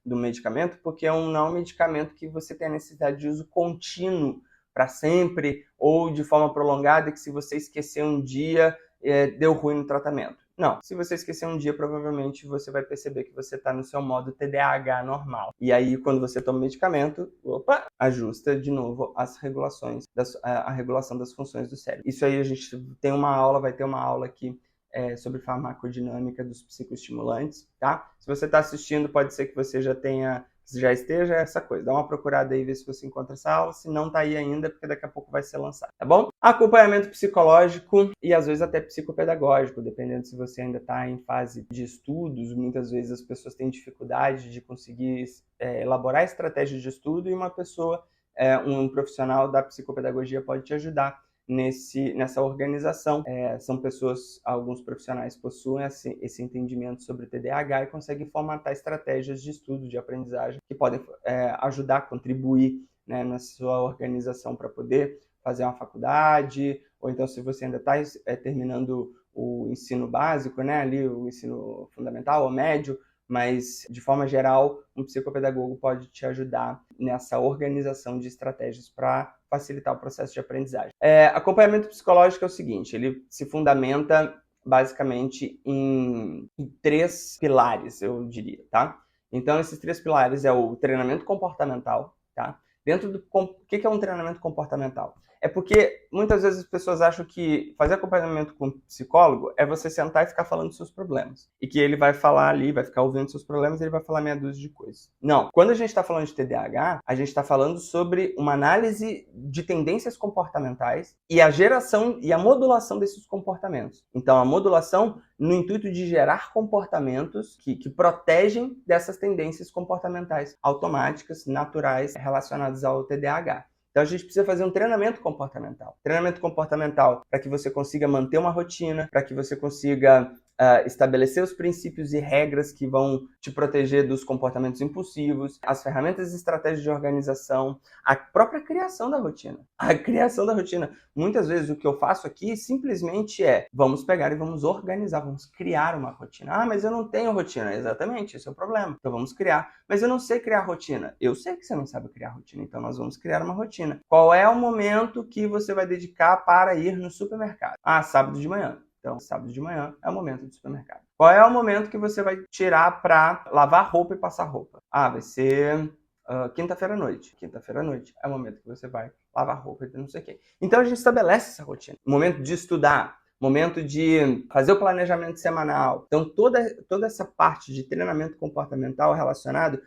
do medicamento, porque não é um medicamento que você tem a necessidade de uso contínuo para sempre ou de forma prolongada, que se você esquecer um dia, deu ruim no tratamento. Não, se você esquecer um dia, provavelmente você vai perceber que você está no seu modo TDAH normal. E aí, quando você toma medicamento, ajusta de novo as regulações, a regulação das funções do cérebro. Isso aí a gente tem uma aula, vai ter uma aula aqui sobre farmacodinâmica dos psicoestimulantes, tá? Se você está assistindo, pode ser que você já esteja essa coisa. Dá uma procurada aí, ver se você encontra essa aula. Se não tá aí ainda, porque daqui a pouco vai ser lançado, tá bom? Acompanhamento psicológico e às vezes até psicopedagógico, dependendo se você ainda está em fase de estudos. Muitas vezes as pessoas têm dificuldade de conseguir elaborar estratégias de estudo e uma pessoa, um profissional da psicopedagogia pode te ajudar nessa organização. São pessoas, alguns profissionais possuem esse entendimento sobre TDAH e conseguem formatar estratégias de estudo, de aprendizagem, que podem ajudar, contribuir, né, na sua organização para poder fazer uma faculdade, ou então se você ainda está terminando o ensino básico, né, ali o ensino fundamental ou médio, mas, de forma geral, um psicopedagogo pode te ajudar nessa organização de estratégias para facilitar o processo de aprendizagem. Acompanhamento psicológico é o seguinte, ele se fundamenta basicamente em 3 pilares, eu diria, tá? Então, esses 3 pilares é o treinamento comportamental, tá? Dentro do o que é um treinamento comportamental? É porque muitas vezes as pessoas acham que fazer acompanhamento com um psicólogo é você sentar e ficar falando dos seus problemas. E que ele vai falar ali, vai ficar ouvindo seus problemas e ele vai falar meia dúzia de coisas. Não. Quando a gente está falando de TDAH, a gente está falando sobre uma análise de tendências comportamentais e a geração e a modulação desses comportamentos. Então, a modulação no intuito de gerar comportamentos que protegem dessas tendências comportamentais automáticas, naturais, relacionadas ao TDAH. Então a gente precisa fazer um treinamento comportamental. Treinamento comportamental para que você consiga manter uma rotina, para que você consiga estabelecer os princípios e regras que vão te proteger dos comportamentos impulsivos, as ferramentas e estratégias de organização, a própria criação da rotina. A criação da rotina. Muitas vezes o que eu faço aqui simplesmente vamos pegar e vamos organizar, vamos criar uma rotina. Ah, mas eu não tenho rotina. Exatamente, esse é o problema. Então vamos criar. Mas eu não sei criar rotina. Eu sei que você não sabe criar rotina, então nós vamos criar uma rotina. Qual é o momento que você vai dedicar para ir no supermercado? Ah, sábado de manhã. Então, sábado de manhã é o momento do supermercado. Qual é o momento que você vai tirar para lavar roupa e passar roupa? Ah, vai ser quinta-feira à noite. Quinta-feira à noite é o momento que você vai lavar roupa e não sei o quê. Então, a gente estabelece essa rotina. Momento de estudar, momento de fazer o planejamento semanal. Então, toda essa parte de treinamento comportamental relacionado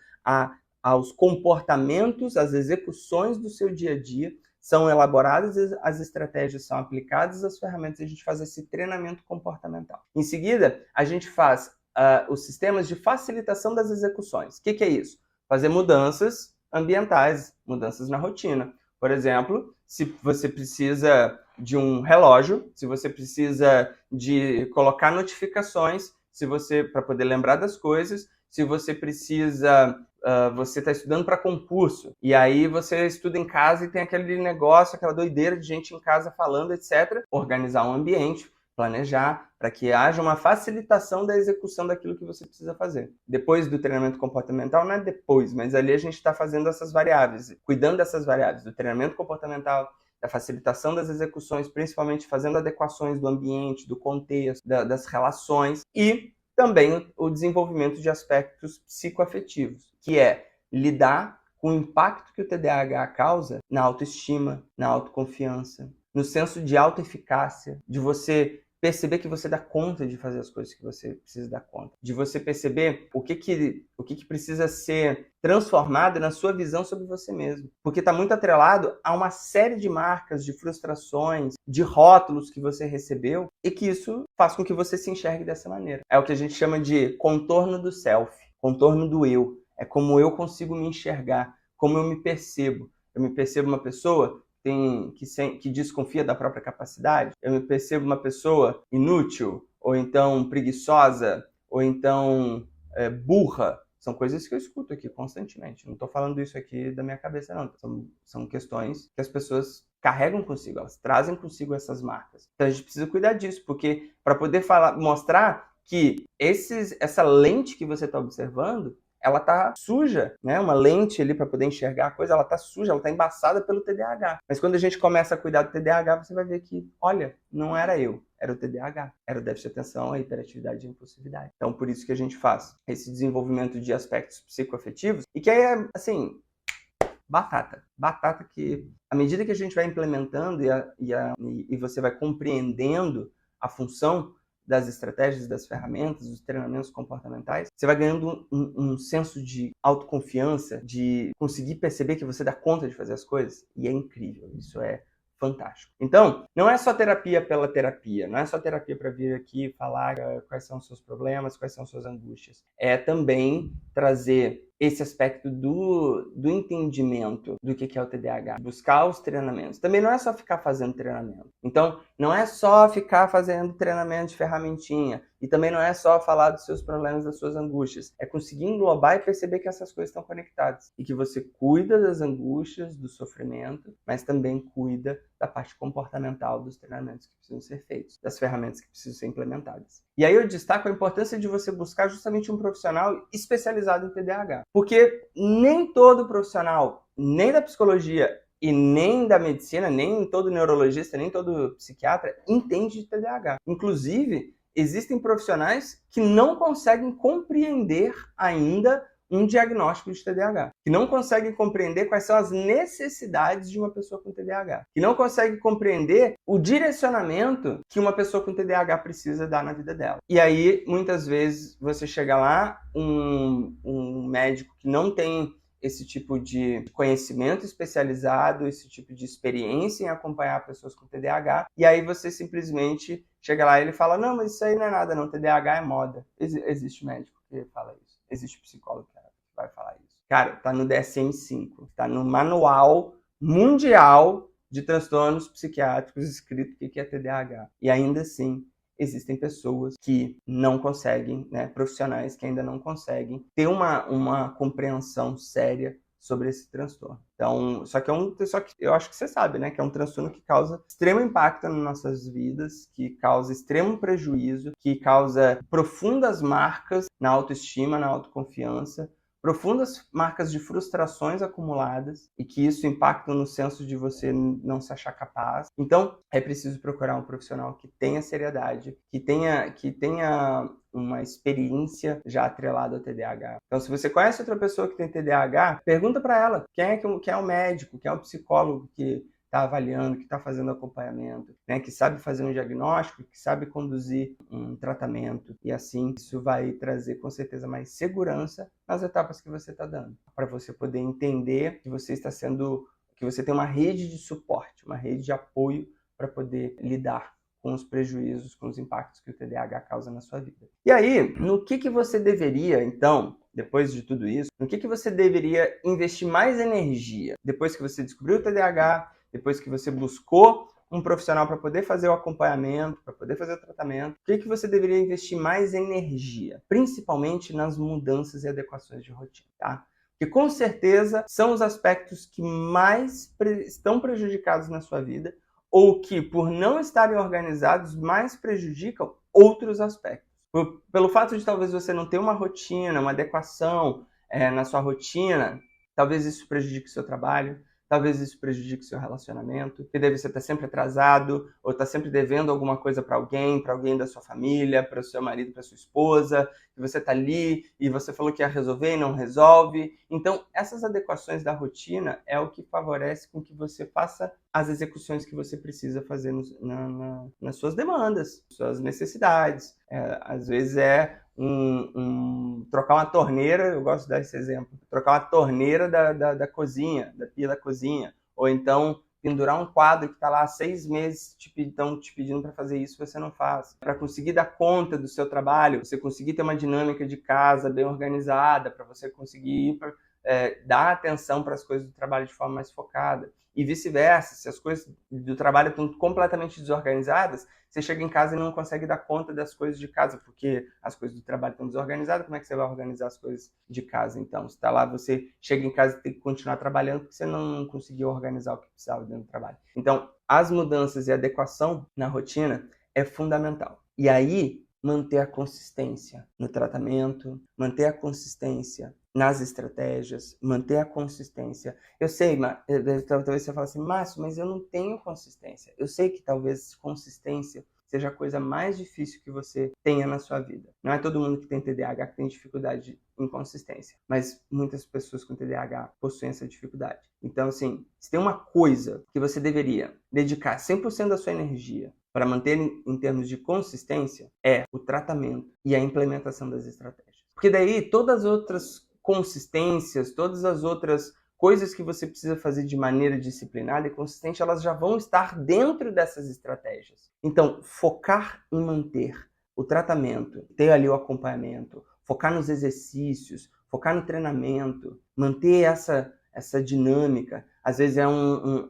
aos comportamentos, às execuções do seu dia a dia, são elaboradas as estratégias, são aplicadas as ferramentas e a gente faz esse treinamento comportamental. Em seguida, a gente faz os sistemas de facilitação das execuções. O que é isso? Fazer mudanças ambientais, mudanças na rotina. Por exemplo, se você precisa de um relógio, se você precisa de colocar notificações, para poder lembrar das coisas, se você precisa... você está estudando para concurso, e aí você estuda em casa e tem aquele negócio, aquela doideira de gente em casa falando, etc. Organizar um ambiente, planejar, para que haja uma facilitação da execução daquilo que você precisa fazer. Depois do treinamento comportamental, não é depois, mas ali a gente está fazendo essas variáveis, cuidando dessas variáveis, do treinamento comportamental, da facilitação das execuções, principalmente fazendo adequações do ambiente, do contexto, das relações, e também o desenvolvimento de aspectos psicoafetivos, que é lidar com o impacto que o TDAH causa na autoestima, na autoconfiança, no senso de autoeficácia, de você perceber que você dá conta de fazer as coisas que você precisa dar conta, de você perceber o que precisa ser transformado na sua visão sobre você mesmo. Porque está muito atrelado a uma série de marcas, de frustrações, de rótulos que você recebeu e que isso faz com que você se enxergue dessa maneira. É o que a gente chama de contorno do self, contorno do eu. É como eu consigo me enxergar, como eu me percebo. Eu me percebo uma pessoa que desconfia da própria capacidade. Eu me percebo uma pessoa inútil, ou então preguiçosa, ou então burra. São coisas que eu escuto aqui constantemente. Não estou falando isso aqui da minha cabeça, não. São questões que as pessoas carregam consigo, elas trazem consigo essas marcas. Então a gente precisa cuidar disso, porque para poder mostrar que essa lente que você está observando, ela tá suja, né? Uma lente ali para poder enxergar a coisa, ela tá suja, ela tá embaçada pelo TDAH. Mas quando a gente começa a cuidar do TDAH, você vai ver que, olha, não era eu, era o TDAH. Era o déficit de atenção, a hiperatividade e a impulsividade. Então, por isso que a gente faz esse desenvolvimento de aspectos psicoafetivos e que aí é, assim, batata. Batata que, à medida que a gente vai implementando e você vai compreendendo a função das estratégias, das ferramentas, dos treinamentos comportamentais, você vai ganhando um senso de autoconfiança, de conseguir perceber que você dá conta de fazer as coisas, e é incrível, isso é fantástico. Então, não é só terapia pela terapia, não é só terapia para vir aqui e falar quais são os seus problemas, quais são as suas angústias. É também trazer esse aspecto do entendimento do que é o TDAH. Buscar os treinamentos. Também não é só ficar fazendo treinamento. Então, não é só ficar fazendo treinamento de ferramentinha. E também não é só falar dos seus problemas, das suas angústias. É conseguir englobar e perceber que essas coisas estão conectadas. E que você cuida das angústias, do sofrimento, mas também cuida da parte comportamental dos treinamentos que precisam ser feitos, das ferramentas que precisam ser implementadas. E aí eu destaco a importância de você buscar justamente um profissional especializado em TDAH. Porque nem todo profissional, nem da psicologia e nem da medicina, nem todo neurologista, nem todo psiquiatra entende de TDAH. Inclusive, existem profissionais que não conseguem compreender ainda um diagnóstico de TDAH, que não conseguem compreender quais são as necessidades de uma pessoa com TDAH, que não conseguem compreender o direcionamento que uma pessoa com TDAH precisa dar na vida dela. E aí, muitas vezes, você chega lá, um médico que não tem esse tipo de conhecimento especializado, esse tipo de experiência em acompanhar pessoas com TDAH, e aí você simplesmente chega lá e ele fala, não, mas isso aí não é nada não, TDAH é moda. Existe médico que fala isso, existe psicólogo que vai falar isso. Cara, tá no DSM-5, tá no Manual Mundial de Transtornos Psiquiátricos escrito o que é TDAH. E ainda assim, existem pessoas que não conseguem, né, profissionais que ainda não conseguem ter uma compreensão séria sobre esse transtorno. Então, só que eu acho que você sabe, né, que é um transtorno que causa extremo impacto nas nossas vidas, que causa extremo prejuízo, que causa profundas marcas na autoestima, na autoconfiança, profundas marcas de frustrações acumuladas e que isso impacta no senso de você não se achar capaz. Então, é preciso procurar um profissional que tenha seriedade, que tenha uma experiência já atrelada ao TDAH. Então, se você conhece outra pessoa que tem TDAH, pergunta para ela quem é o médico, quem é o psicólogo que está avaliando, que está fazendo acompanhamento, né, que sabe fazer um diagnóstico, que sabe conduzir um tratamento. E assim, isso vai trazer com certeza mais segurança nas etapas que você está dando, para você poder entender que você está sendo, que você tem uma rede de suporte, uma rede de apoio para poder lidar com os prejuízos, com os impactos que o TDAH causa na sua vida. E aí, no que você deveria, então, depois de tudo isso, no que você deveria investir mais energia? Depois que você descobriu o TDAH, depois que você buscou um profissional para poder fazer o acompanhamento, para poder fazer o tratamento, o que você deveria investir mais energia? Principalmente nas mudanças e adequações de rotina, tá? Que com certeza são os aspectos que mais estão prejudicados na sua vida ou que, por não estarem organizados, mais prejudicam outros aspectos. Pelo fato de talvez você não ter uma rotina, uma adequação na sua rotina, talvez isso prejudique o seu trabalho, talvez isso prejudique o seu relacionamento, que daí você está sempre atrasado, ou está sempre devendo alguma coisa para alguém da sua família, para o seu marido, para sua esposa, que você está ali e você falou que ia resolver e não resolve. Então, essas adequações da rotina é o que favorece com que você faça as execuções que você precisa fazer nas suas demandas, suas necessidades. Às vezes trocar uma torneira, eu gosto de dar esse exemplo, trocar uma torneira da cozinha, da pia da cozinha, ou então pendurar um quadro que está lá há 6 meses, estão te pedindo para fazer isso, você não faz. Para conseguir dar conta do seu trabalho, você conseguir ter uma dinâmica de casa bem organizada, para você conseguir dar atenção para as coisas do trabalho de forma mais focada. E vice-versa, se as coisas do trabalho estão completamente desorganizadas, você chega em casa e não consegue dar conta das coisas de casa, porque as coisas do trabalho estão desorganizadas, como é que você vai organizar as coisas de casa, então? Se está lá, você chega em casa e tem que continuar trabalhando porque você não conseguiu organizar o que precisava dentro do trabalho. Então, as mudanças e adequação na rotina é fundamental. E aí, manter a consistência no tratamento, manter a consistência nas estratégias, manter a consistência. Eu sei, talvez você fale assim, Márcio, mas eu não tenho consistência. Eu sei que talvez consistência seja a coisa mais difícil que você tenha na sua vida. Não é todo mundo que tem TDAH que tem dificuldade em consistência, mas muitas pessoas com TDAH possuem essa dificuldade. Então, assim, se tem uma coisa que você deveria dedicar 100% da sua energia para manter em termos de consistência, é o tratamento e a implementação das estratégias. Porque daí todas as outras consistências, todas as outras coisas que você precisa fazer de maneira disciplinada e consistente, elas já vão estar dentro dessas estratégias. Então, focar em manter o tratamento, ter ali o acompanhamento, focar nos exercícios, focar no treinamento, manter essa dinâmica. Às vezes é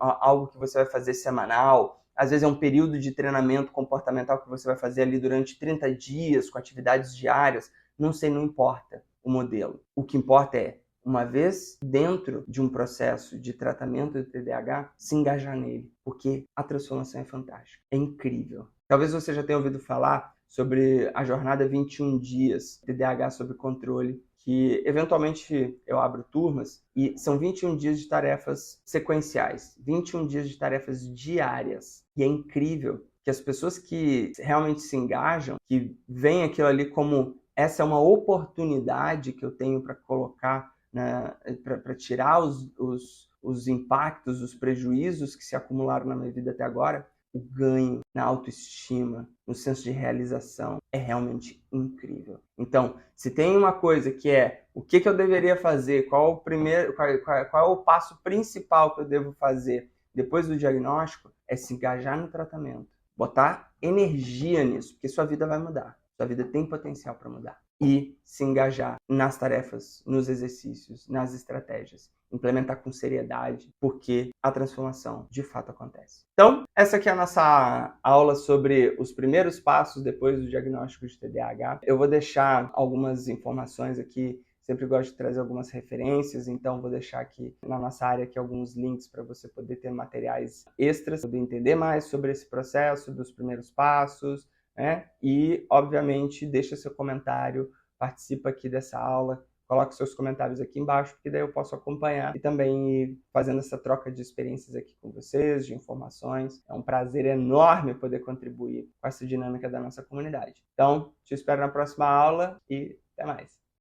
algo que você vai fazer semanal, às vezes é um período de treinamento comportamental que você vai fazer ali durante 30 dias, com atividades diárias. Não sei, não importa o modelo. O que importa é, uma vez dentro de um processo de tratamento do TDAH, se engajar nele, porque a transformação é fantástica, é incrível. Talvez você já tenha ouvido falar sobre a jornada 21 dias, TDAH sob controle, que eventualmente eu abro turmas e são 21 dias de tarefas sequenciais, 21 dias de tarefas diárias. E é incrível que as pessoas que realmente se engajam, que veem aquilo ali como essa é uma oportunidade que eu tenho para colocar, né, para tirar os impactos, os prejuízos que se acumularam na minha vida até agora. O ganho na autoestima, no senso de realização, é realmente incrível. Então, se tem uma coisa que é o que eu deveria fazer, qual é o passo principal que eu devo fazer depois do diagnóstico, é se engajar no tratamento, botar energia nisso, porque sua vida vai mudar. Sua vida tem potencial para mudar. E se engajar nas tarefas, nos exercícios, nas estratégias. Implementar com seriedade, porque a transformação de fato acontece. Então, essa aqui é a nossa aula sobre os primeiros passos depois do diagnóstico de TDAH. Eu vou deixar algumas informações aqui. Sempre gosto de trazer algumas referências, então vou deixar aqui na nossa área aqui alguns links para você poder ter materiais extras, poder entender mais sobre esse processo dos primeiros passos, né? E, obviamente, deixa seu comentário, participa aqui dessa aula, coloque seus comentários aqui embaixo, porque daí eu posso acompanhar e também ir fazendo essa troca de experiências aqui com vocês, de informações. É um prazer enorme poder contribuir com essa dinâmica da nossa comunidade. Então, te espero na próxima aula e até mais.